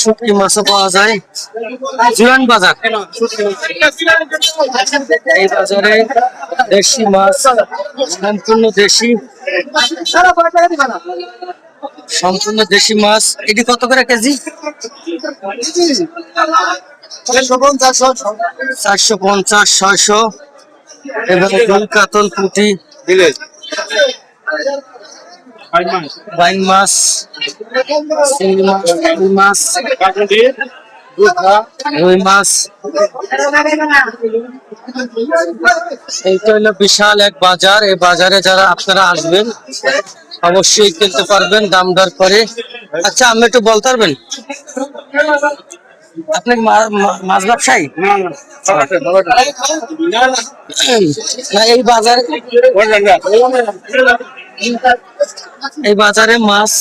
শুটকি মাছও পাওয়া যায় জুরান বাজার। এই বাজারে দেশি মাছ সম্পূর্ণ দেশি, সম্পূর্ণ দেশি মাছ। এটি কত করে কেজি? 450, 600 এবং দুল কাতল পুঁটি, বাইং মাছ, চিংড়ি মাছ, রুই মাছ। এইটা হলো বিশাল এক বাজার। এই বাজারে যারা আপনারা আসবেন অবশ্যই কিনতে পারবেন দাম দর করে। আচ্ছা, আপনি একটু বলতে পারবেন আপনি মাছ ব্যবসায়ী? না, এই বাজারে মাছ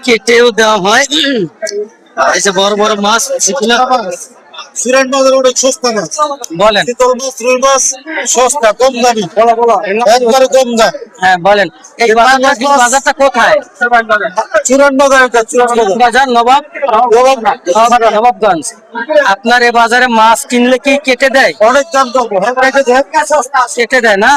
কেটেও দেওয়া হয়। এই যে বড় বড় মাছ বলেন, সস্তা, কম দামি, একবারে কম দাম। হ্যাঁ বলেন, এই বাজারটা কোথায়? বাজার নবাবগঞ্জ। আপনার এই বাজারে মাছ কিনলে কি কেটে দেয়? অনেক দাম কেটে দেয় না?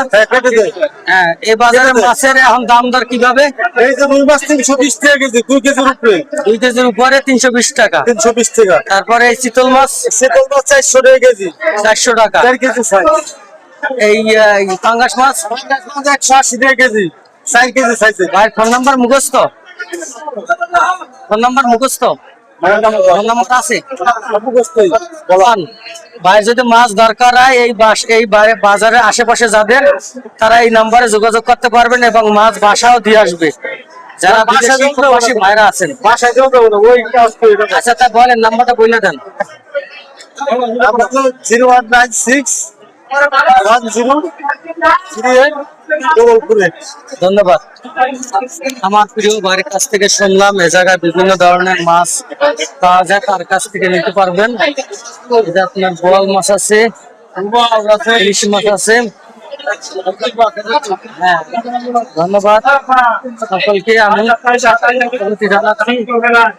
হ্যাঁ, এই বাজারে মাছের এখন দাম দর কিভাবে? এই যে রুই মাছ 320 টাকা কেজি, 2 কেজির উপরে, 2 কেজির উপরে 320 টাকা। 320 টাকা। তারপরে এই চিতল মাছ 400 টাকা কেজি, 400 টাকা। 4 কেজি সাইজ। এই পাঙ্গাস মাছ 180 টাকা কেজি, 4 কেজি সাইজে। ভাই ফোন নাম্বার মুখস্থ? ফোন নাম্বার মুখস্থ? ফোন নাম্বার আছে? বলান ভাই, যদি মাছ দরকার হয় এই বাজারের আশেপাশে যাদের, তারা এই নাম্বারে যোগাযোগ করতে পারবেন এবং মাছ বাসাও দিয়ে আসবে। যারা বিদেশি প্রবাসী ভাইরা আছেন। আচ্ছা, তা বলেন, নাম্বারটা বলে দেন। 0196 1038. ধন্যবাদ। আমার প্রিয় ভাইয়ের কাছ থেকে শুনলাম এ জায়গায় বিভিন্ন ধরনের মাছ পাওয়া যায়, তার কাছ থেকে নিতে পারবেন। আপনার বোয়াল মাছ আছে, ইলিশ মাছ আছে। হ্যাঁ, ধন্যবাদ সকলকে। আমি জানাচ্ছি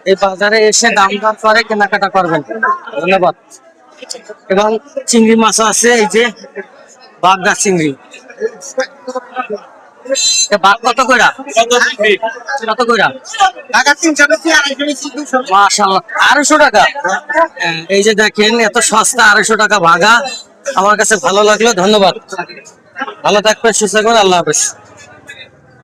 এই বাজারে এসে দাম দর করে কেনাকাটা করবেন। ধন্যবাদ। এবং চিংড়ি মাছ আছে, এই যে বাগদা চিংড়ি। বাঘ কত কইরা? কত কইরা? মাশাআল্লাহ, 250 টাকা। এই যে দেখেন, এত সস্তা, 250 টাকা ভাগা। আমার কাছে ভালো লাগলো। ধন্যবাদ। ভালো থাকবেন, সুস্থ থাকবেন। আল্লাহ হাফেজ।